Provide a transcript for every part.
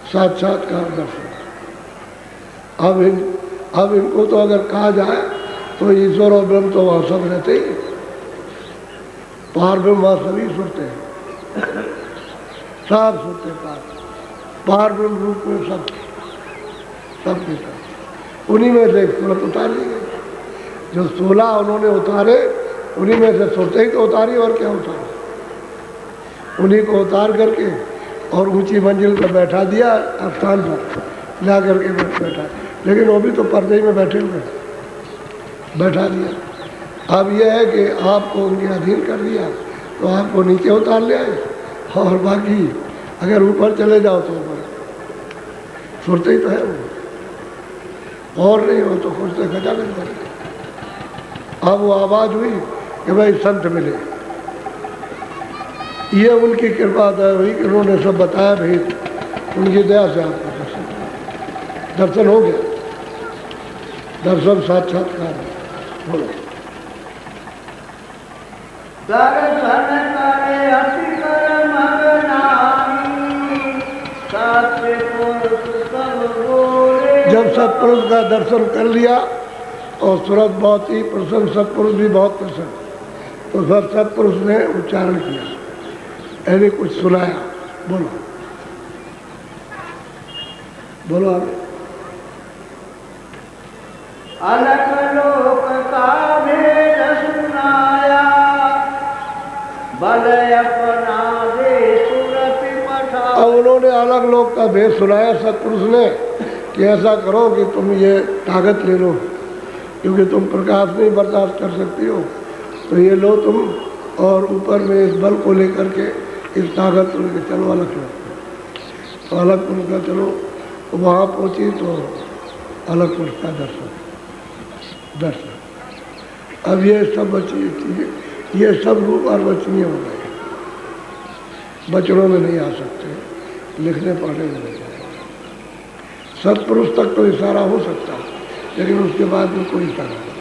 साक्षात्कार दर्शन। अब इनको तो अगर कहा जाए तो ईश्वर और ब्रह्म तो वहाँ सब रहते ही, पार ब्रह्म वहाँ सभी सुनते हैं, सब सुनते पार ब्रह्म रूप में सब सब उन्हीं में से सूरत उतार ली गई। जो 16 उन्होंने उतारे उन्हीं में से सोते ही तो उतारी, और क्या उतारा। उन्हीं को उतार करके और ऊंची मंजिल पर बैठा दिया, स्थान पर ला करके बैठा, लेकिन वो भी तो पर्दे में बैठे हुए बैठा दिया। अब यह है कि आपको उनके अधीन कर दिया तो आपको नीचे उतार ले आए, और बाकी अगर ऊपर चले जाओ तो ऊपर सुनते ही तो है वो, और नहीं हो तो खुशते खजाने में। अब वो आवाज़ हुई कि भाई संत मिले, ये उनकी कृपा हुई कि उन्होंने सब बताया, भाई उनकी दया से आपको दर्शन हो गया, दर्शन साक्षात्कार। बोलो जब सत्पुरुष का दर्शन कर लिया और सूरत बहुत ही प्रसन्न, सत्पुरुष भी बहुत प्रसन्न, तो सब सत्पुरुष ने उच्चारण किया, यानी कुछ सुनाया। बोलो बोलो आप। अलग लोक का भेद सुनाया, बल अपना दे सूरत पठा। अब उन्होंने अलग लोक का भेद सुनाया सत्पुरुष ने कि ऐसा करो कि तुम ये ताकत ले लो, क्योंकि तुम प्रकाश नहीं बर्दाश्त कर सकती हो, तो ये लो तुम, और ऊपर में इस बल को लेकर के इस ताकत को लेकर चलो अलग लोग। तो अलग पुरुष का चलो, वहाँ पहुँची तो अलग पुरुष का दर्शन। अब ये सब ये सब रूप और वचनीय हो गए, वचनों में नहीं आ सकते, लिखने पढ़ने में नहीं। सत्पुरुष तक तो इशारा हो सकता है, लेकिन उसके बाद में कोई इशारा नहीं।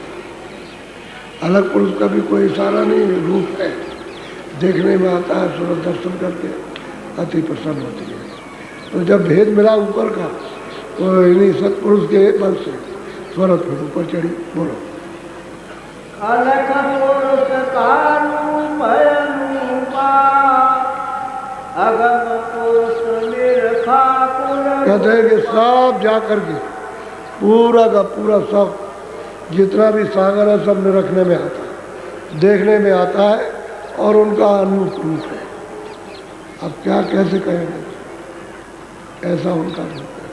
अलग पुरुष का भी कोई इशारा नहीं, रूप है, देखने में आता है, सूरत दर्शन करके अति प्रसन्न होती है। तो जब भेद मिला ऊपर का, तो इन्हीं सत्पुरुष के बल से स्वरत फिर ऊपर चढ़ी। बोलो अलग पुरुष का रूप अनुपा, अगम पुरुष निरखा कुल। कहते हैं कि सब जा करके पूरा का पूरा सब जितना भी सागर है सब निरखने में आता है, देखने में आता है, और उनका अनूप रूप है। अब क्या कैसे कहेंगे, ऐसा उनका रूप है।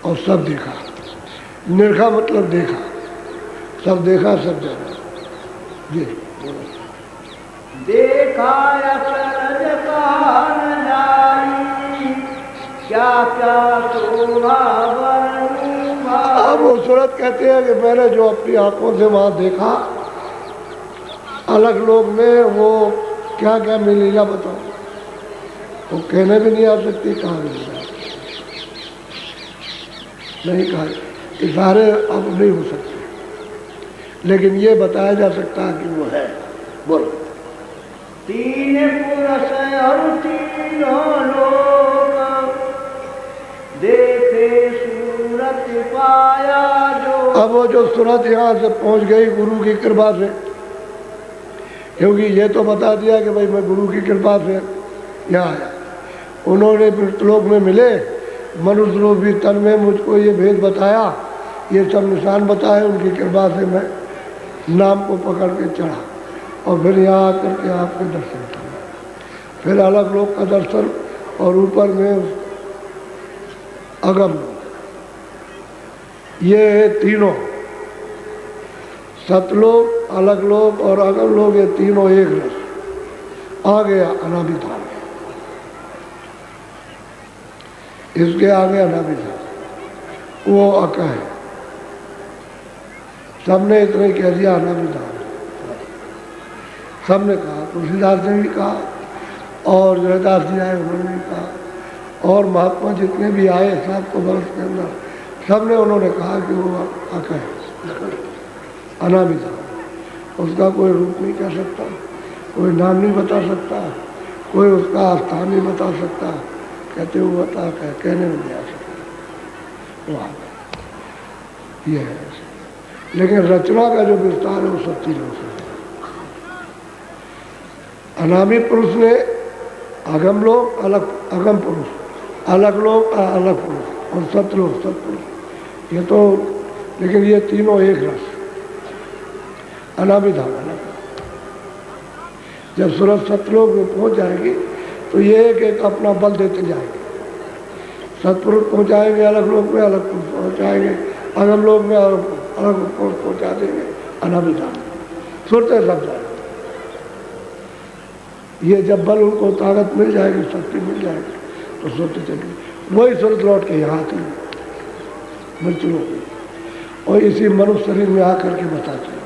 और सब देखा, निरखा मतलब देखा, सब देखा, सब जाना। जी देखा अचरज कान जाई, क्या क्या शोभा वर्णूभा। अब वो सूरत कहते हैं कि मैंने जो अपनी आंखों से वहाँ देखा अलग लोग में, वो क्या क्या मेरी लीला बताओ, वो कहने भी नहीं आ सकती, कहा भी नहीं कहा, इशारे अब नहीं हो सकते, लेकिन ये बताया जा सकता है कि वो है। बोलो तीन पुरुष और तीनों लोग, देखे सूरत पाया जो। अब वो जो सूरत यहाँ से पहुँच गई गुरु की कृपा से, क्योंकि ये तो बता दिया कि भाई मैं गुरु की कृपा से यहाँ आया। उन्होंने मृतलोक में मिले, मनुष्य लोग भी तन में मुझको ये भेद बताया, ये सब निशान बताए, उनकी कृपा से मैं नाम को पकड़ के चढ़ा, और फिर यहाँ आकर के आपके दर्शन किया। फिर अलग लोग का दर्शन, और ऊपर में अगम लोग, ये तीनों सतलोक, अलग लोग और अगम लोग, ये तीनों एक रस आ गया अनाभिधान। इसके आगे अनाभिधान, वो अका है। सबने इतना ही कह दिया अनाभिधान, सबने कहा, तुलसीदास ने भी कहा, और जयदास जी आए उन्होंने भी कहा, और महात्मा जितने भी आए 700 वर्ष के अंदर, सबने उन्होंने कहा कि वो अका है, अनाभिधान। उसका कोई रूप नहीं कह सकता, कोई नाम नहीं बता सकता, कोई उसका स्थान नहीं बता सकता, कहते वो बता कहने में नहीं आ सकता वहाँ ये है। लेकिन रचना का जो विस्तार है वो सब चीज़ों से अनामी पुरुष ने अगम लोग अलग अगम पुरुष, अलग लोग अलग पुरुष और सतलोक सतपुरुष, ये तो लेकिन ये तीनों एक रस अनामी धाम अलग। जब सूरज सतलोक में पहुंच जाएगी तो ये एक एक अपना बल देते जाएंगे। सतपुरुष पहुंचाएंगे अलग लोक में, अलग पुरुष पहुंचाएंगे अगम लोक में, अलग पुरुष पहुंचा देंगे अनामी धाम में, सुरते सब जाएंगे। ये जब बल उनको ताकत मिल जाएगी, शक्ति मिल जाएगी तो सोते चलेंगे। वही सूरत लौट के यहाँ आती है मृत्यु और इसी मनुष्य शरीर में आकर के बताते हैं।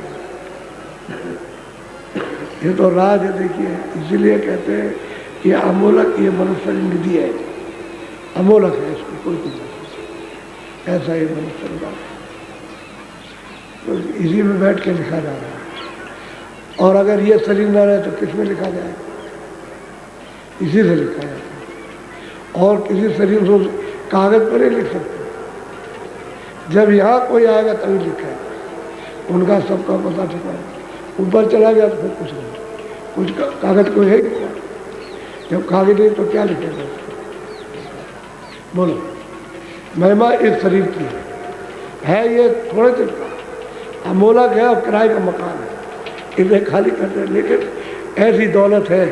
ये तो राज है, देखिए, इसीलिए कहते हैं कि अमोलक ये मनुष्य शरीर निधि है, अमोलक है, इसको कोई कुछ नहीं, ऐसा ये मनुष्य शरीर तो इसी में बैठ के लिखा जा रहा है। और अगर ये शरीर न रहे तो किस में लिखा जाए? इसी से लिखा जाता है। और किसी शरीर को कागज पर ही लिख सकते, जब यहाँ कोई आएगा तभी लिखा है। उनका सबका पता ठिकाना ऊपर चला गया तो फिर कुछ नहीं, कुछ कागज कोई है क्या? जब कागज नहीं तो क्या लिखेगा? बोलो, महिमा इस शरीर की है, ये थोड़े दिन का अमोलक है और किराए का मकान है, इसे खाली करते हैं। लेकिन ऐसी दौलत है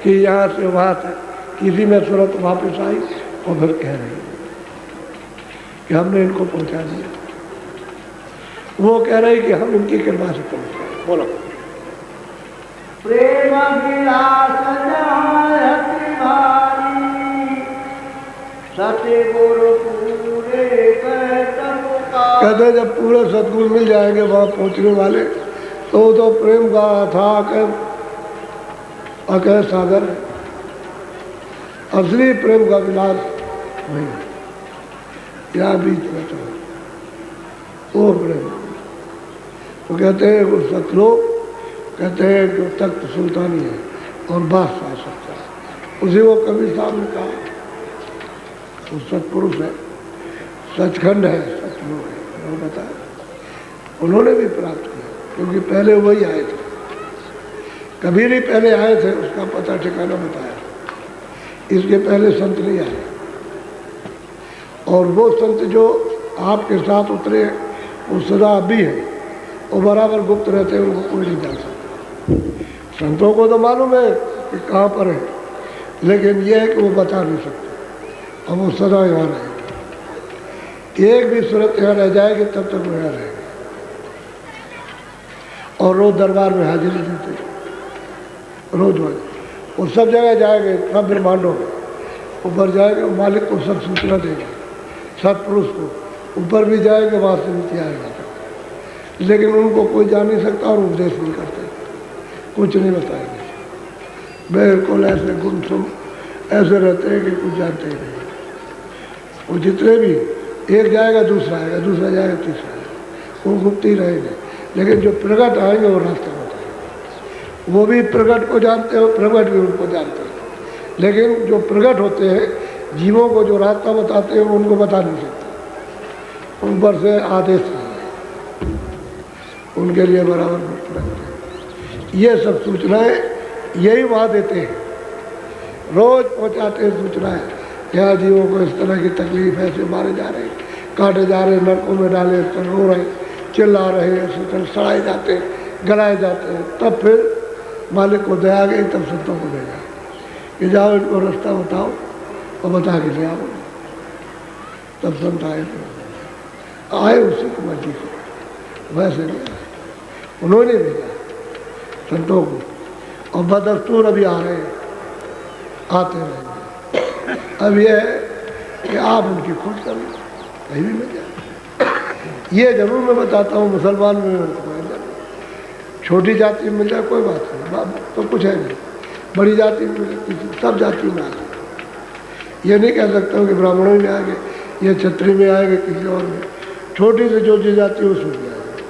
कि यहाँ से वहाँ तक किसी में सूरत वापस आई और फिर कह रही कि हमने इनको पहुँचा दिया। वो कह रही कि हम इनकी कृपा से पहुँचे। बोलो, प्रेम विलास जहां भारी सत्य गुरु पूरे कहते जब पूरे सतगुरु मिल जाएंगे वहाँ पहुँचने वाले तो प्रेम का था अकह सागर है। असली प्रेम का विलास वही यहाँ बीच में तो वो प्रेम तो कहते हैं वो सतलोक, कहते हैं जो तख्त सुल्तानी है और बादशाह सकता है। उसी वो कबीर साहब ने कहा वो सतपुरुष है, सचखंड है, सतलोक है। वो बताया उन्होंने भी प्राप्त किया क्योंकि पहले वही आए थे, कबीर ही पहले आए थे, उसका पता ठिकाना बताया। इसके पहले संत नहीं आए और वो संत जो आपके साथ उतरे वो सदा अभी है, वो बराबर गुप्त रहते हैं, उनको कोई नहीं जान सकता। संतों को तो मालूम है कि कहाँ पर है, लेकिन ये है कि वो बता नहीं सकते और वो सदा यहाँ रहेगा। एक भी सूरत यहाँ रह जाएगी तब तक वो यहाँ रहेगा। और रोज दरबार में हाजिरी देते रोज वो सब जगह जाएंगे, सब ब्रह्मांडों में ऊपर जाएंगे, मालिक को सब सूचना देंगे, सतपुरुष को ऊपर भी जाएंगे, वहाँ से नीचे आएगा। लेकिन उनको कोई जान नहीं सकता और उपदेश नहीं करते, कुछ नहीं बताएंगे। बिल्कुल ऐसे गुमसुम ऐसे रहते हैं कि कुछ जानते ही नहीं। वो जितने भी एक जाएगा दूसरा आएगा, दूसरा जाएगा तीसरा आएगा, वो गुप्त ही रहेंगे। लेकिन जो प्रगट आएंगे वो रास्ता बताएंगे। वो भी प्रगट को जानते हो, प्रगट भी उनको जानते हैं। लेकिन जो प्रगट होते हैं जीवों को जो रास्ता बताते हैं वो उनको बता नहीं सकते, ऊपर से आदेश है उनके लिए बराबर रखते हैं। ये सब सूचनाएं यही वहाँ देते हैं, रोज पहुँचाते हैं सूचनाएं। यहाँ जीवों को इस तरह की तकलीफ है, ऐसे मारे जा रहे, काटे जा रहे, नरकों में डाले, रो रहे, चिल्ला रहे, ऐसे तरह सड़ाए जाते, गलाए जाते हैं। तब फिर मालिक को दया गई, तब संतों को भेजा कि जाओ इनको रास्ता बताओ और बता के ले आओ। तब संत आए उसी की मर्जी से, वैसे नहीं आए, उन्होंने भेजा संतों को। और बदस्तूर अभी आ रहे हैं, आते रहेंगे। अब यह है कि आप उनकी खोज कर लो, कहीं भी मिल जाए। ये जरूर मैं बताता हूँ, मुसलमान में छोटी जाति में मिल जाए कोई बात नहीं, तो कुछ है नहीं। बड़ी जाति में सब जातियों में आएंगे। ये नहीं कह सकता हूँ कि ब्राह्मणों में आएंगे, ये क्षत्रिय में आएंगे, किसी और में। छोटी से जो जाति है उसमें भी आएंगे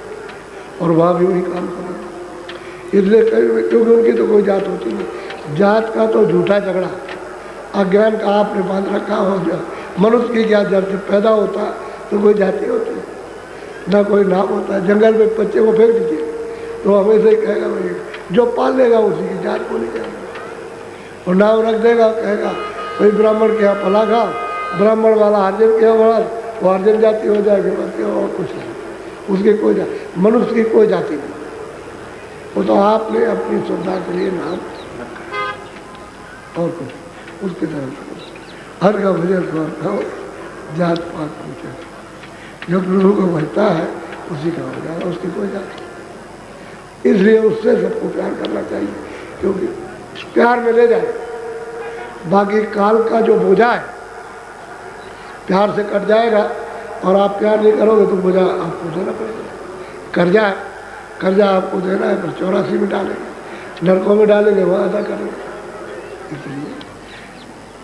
और वहाँ भी वही काम करेंगे। इसलिए क्योंकि उनकी तो कोई जात होती नहीं। जात का तो झूठा झगड़ा अज्ञान का आपने बांध रखा हो गया। मनुष्य की क्या जब पैदा होता है तो कोई जाति होती है, ना कोई नाम होता है। जंगल में बच्चे को फेंक दीजिए तो हमेशा ही कहेगा भाई जो पाल लेगा उसी की जात बोली जाएगी, और नाम रख देगा कहेगा भाई ब्राह्मण के यहाँ पला खा, ब्राह्मण वाला हरिजन के यहाँ बड़ा वो हरिजन जाति हो जाएगी, बस और कुछ नहीं, उसकी कोई जाति, मनुष्य की कोई जाति नहीं। वो तो आपने अपनी सुविधा के लिए नाम रखा है और कुछ उसकी तरफ हर का भजन स्वर खाओ, जात पात पूछे, जो प्रभु को भजता है उसी का हो जाएगा, उसकी कोई जाति। इसलिए उससे सबको प्यार करना चाहिए, क्योंकि प्यार में ले जाए। बाकी काल का जो बोझा है प्यार से कट जाएगा, और आप प्यार नहीं करोगे तो बोझा आपको देना पड़ेगा। कर्जा है, कर्जा आपको देना है, पर 84 में डालेंगे, नरकों में डालेंगे, वहाँ अदा करेंगे। इसलिए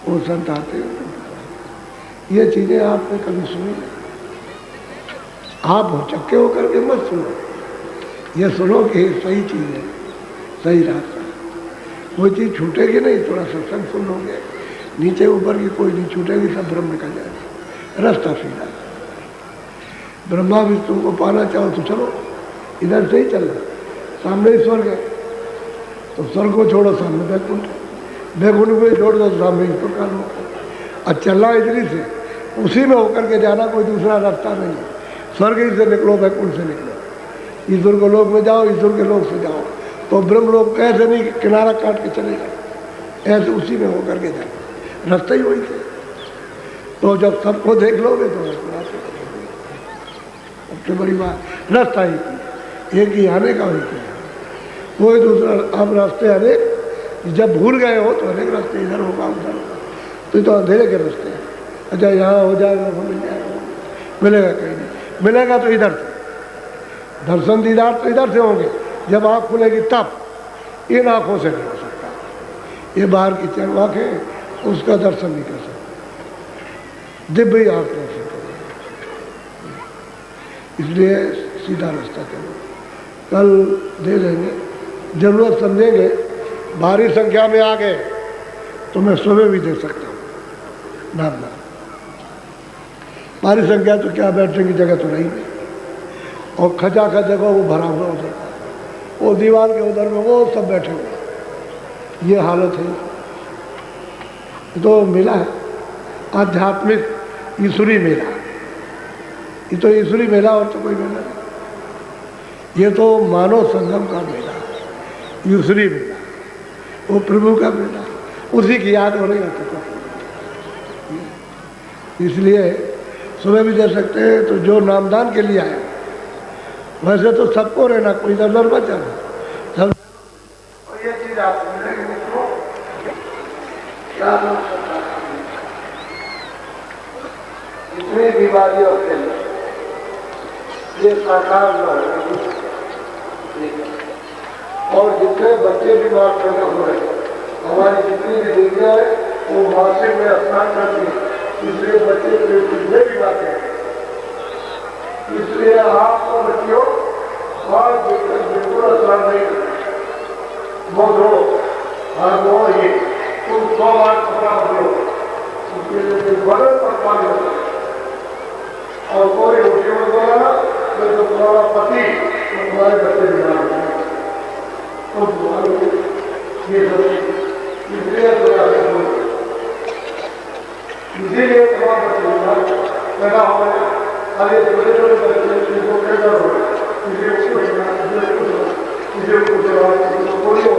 वो संत आते हैं, ये चीज़ें आपने कभी सुनी नहीं। आप हो चक्के होकर के मत सुनो, ये सुनो कि सही चीज़ है, सही रास्ता है, कोई चीज़ छूटेगी नहीं। थोड़ा सत्संग सुन लोगे, नीचे ऊपर की कोई नहीं छूटेगी, सब ब्रह्म निकल जाएगा, रास्ता सीधा। ब्रह्मा विष्णु को पाना चाहो तो चलो, इधर से ही चलना, सामने ही स्वर्ग है तो स्वर्ग को छोड़ो, सामने बैकुंठ, बैकुंठ को छोड़ दो सामने ईश्वर का लोग। और चलना इधर से, उसी में होकर के जाना, कोई दूसरा रास्ता नहीं है। स्वर्ग ही से निकलो, बैकुंठ से निकलो, ईश्वर के लोक में जाओ, ईश्वर के लोक से जाओ। तो ब्रह्म लोक ऐसे नहीं किनारा काट के चले जाए, ऐसे उसी में होकर के जाए, रास्ता ही वही थे। तो जब सबको देख लोगे तो सबसे बड़ी बात रास्ता ही एक ही आने का, वही कोई दूसरा। अब रास्ते अनेक, जब भूल गए हो तो अनेक रास्ते, इधर होगा उधर होगा, तो अंधेरे के रास्ते हैं। अच्छा यहाँ हो जाएगा, मिल जाएगा, मिलेगा कहीं नहीं, मिलेगा तो इधर से। दर्शन दीदार तो इधर से होंगे, जब आँख खुलेगी तब, इन आँखों से नहीं हो सकता। ये बाहर की चार आँखें उसका दर्शन नहीं कर सकते, दिव्य आँख दर्शन करें। इसलिए सीधा रास्ता चलो, कल दे देंगे, जरूरत समझेंगे। भारी संख्या में आ गए तो मैं सुबह भी दे सकता हूँ, नाम नाम। भारी संख्या तो क्या, बैठने की जगह तो नहीं, और खचा खच जगह वो भरा हुआ उधर, वो दीवार के उधर में वो सब बैठे हुए, ये हालत है। तो मिला है आध्यात्मिक ईश्वरी मेला, ये तो ईश्वरी मेला और तो कोई मेला नहीं। ये तो मानव संगम का मेला, ईश्वरी मेला, वो प्रभु का मेला, उसी की याद हो रही है। इसलिए सुबह भी दे सकते हैं, तो जो नामदान के लिए आए, वैसे तो सबको रहना, कोई इधर उधर मत जाना सब। और ये चीज आप मिलेगी मित्रों, क्या इतनी बीमारियों के लिए ये सरकार जो है, और जितने बच्चे बीमार पैदा हो रहे, हमारी जितनी भी दुनिया है वो मासिक में स्नान करती है, इसलिए बच्चे कितने भी बातें हैं। इसलिए आपको बच्चियों और बिल्कुल स्नान नहीं करते, वो धो और वो ये तुम 100 बार कपड़ा बदलो, उसके लिए बदल पर पानी होता है। और कोई रोटी में बोला तो तुम्हारा पति तुम्हारे बच्चे बीमार होते हैं, तो तुम्हारे ये सब इसलिए इसीलिए तमाम बच्चे पैदा हो गए। अरे छोटे छोटे बच्चे जिनको कैसा हो गए, इसे कोई हो,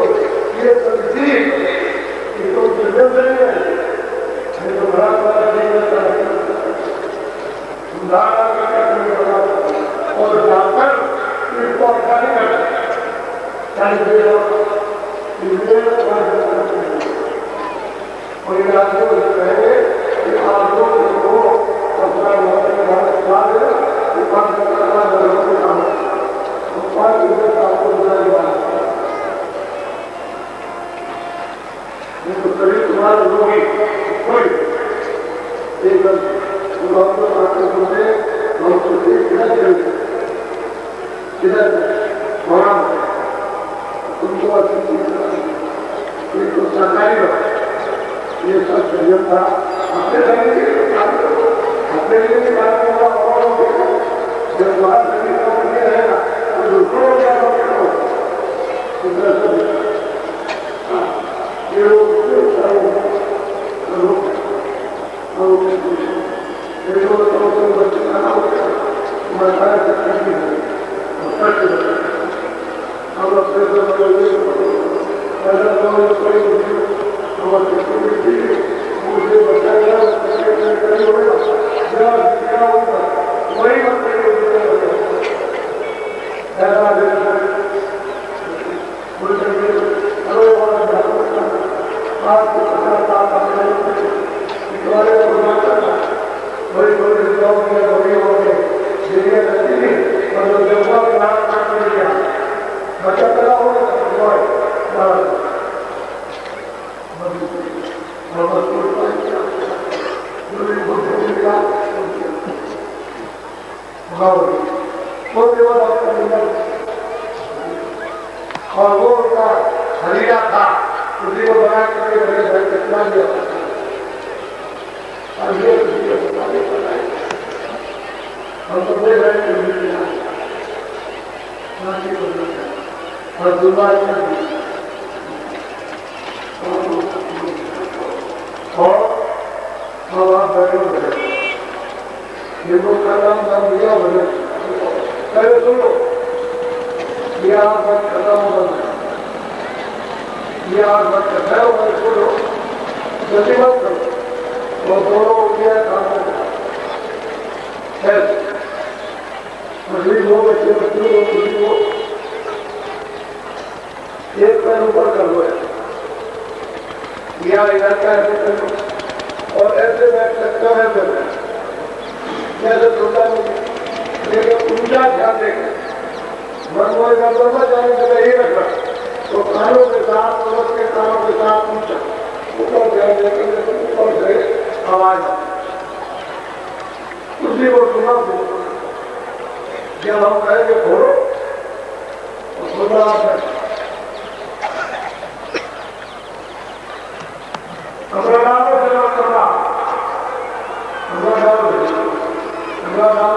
ये सब इसी तो नहीं है, तो बड़ा नहीं रहता है। और डॉक्टर इसको अच्छा नहीं करता, और ये राज्यों को कहेंगे कि आप लोग को अपना तो कभी तुम्हारे लोग कोई इधर तुमको अच्छी चीज तो सरकारी ये सब संयम था। अपने धर्म के लिए कार्य करो, अपने लिए भी कार्य करना और जब बात नहीं रहेगा तो दूसरों को क्या करो ये बच्चे का नाम बताया सकती है हम अपने मुझे बताया वही और वो उनका हरीरा था, उसी को बना करके बड़े भाई कितना दिया हम तो बड़े भाई और दुबारा और आप बैठे हुए ये लोग का नाम दिया बने पहले सुनो ये आप बात खत्म हो गया ये आप बात करता है और सुनो जल्दी मत करो वो दोनों उठिया काम है दो बच्चे बच्चों को एक पैर ऊपर कर लो या इलाका ऐसे कर लो और ऐसे बैठ सकते हो ऐसे जैसे छोटा लेकिन ऊंचा ध्यान देगा मन में गड़बड़ जाने के लिए ही रखना तो कानों के साथ औरत के कानों के साथ ऊंचा ऊपर ध्यान देकर ऊपर से आवाज उसी को सुना जब हम कहेंगे खोलो तो खोला अपना नाम से करना अपना नाम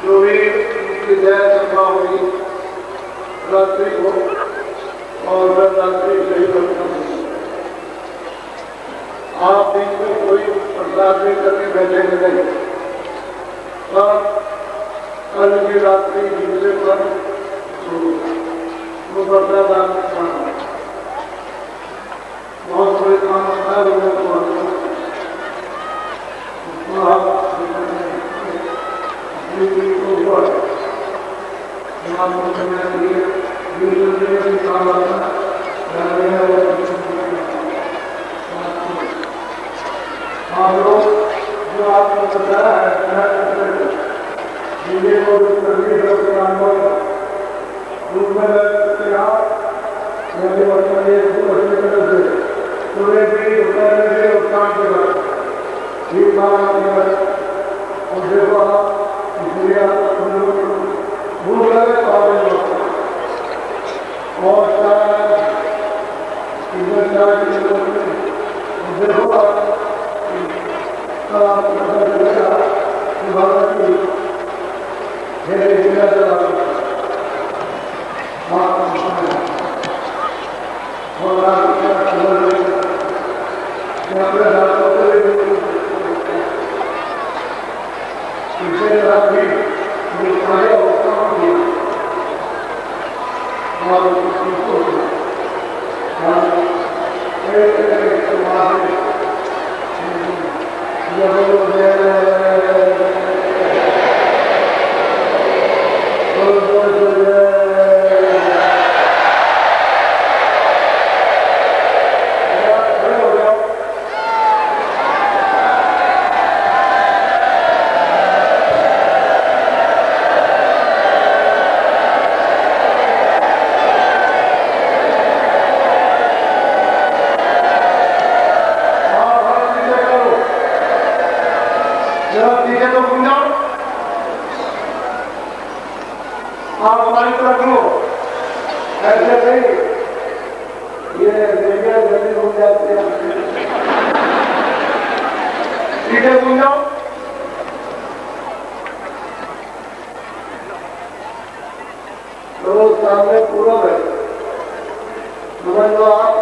जो भी उनकी जय सभा हुई रात्रि को और रात्रि नहीं करता। आप बीच में कोई प्रसाद नहीं करके बैठेंगे नहीं। और कल की रात्रि दूसरे पर वो प्रसाद आपके सामने बहुत बड़े काम होता है। लोगों को आप लोग जो आपको बताया है जिन्हें को करनी है उसके अनुभव रूप में लगते आप मेरे वर्तमान ये तरह से पूरे भी उतरने के उत्थान के बाद ठीक बात और देखो आप इसलिए भूल गए और देखो आपको पता चलेगा कि भारत की मेरे जिला और आप हमारी तरफ लो ऐसे नहीं ये मीडिया जल्दी हो जाते हैं। ठीक है सुन जाओ तो सामने पूरा है समझ लो आप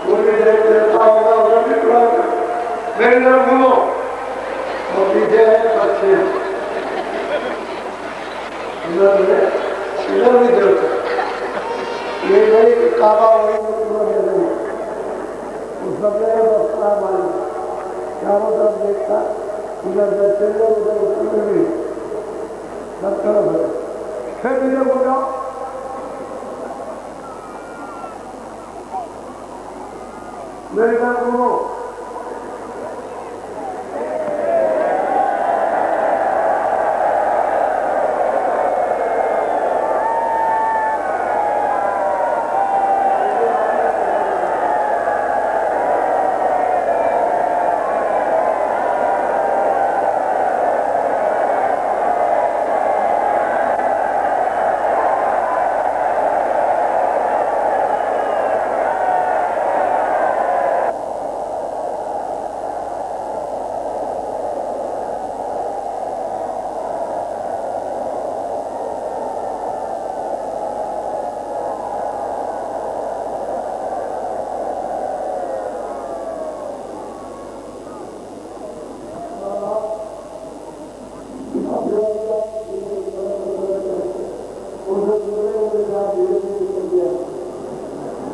पूरी देता होगा उधर भी पूरा मेरी तरफ घूमो और पीछे है अच्छे इधर भी देखो ये नहीं कि काबा वही तो पूरा दे देंगे उस सबने बस्ता माली चारों तरफ देखता इधर देखते उधर उसमें भी सब तरफ है। फिर इधर हो जाओ मेरे घर घूमो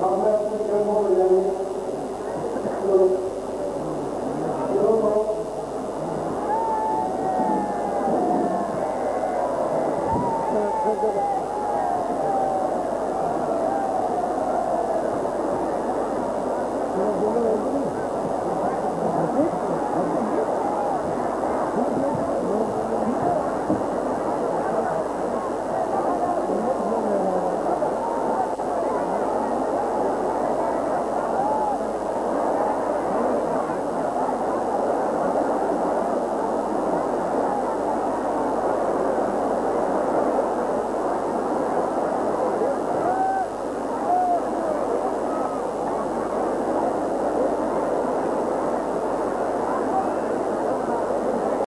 I'm not going to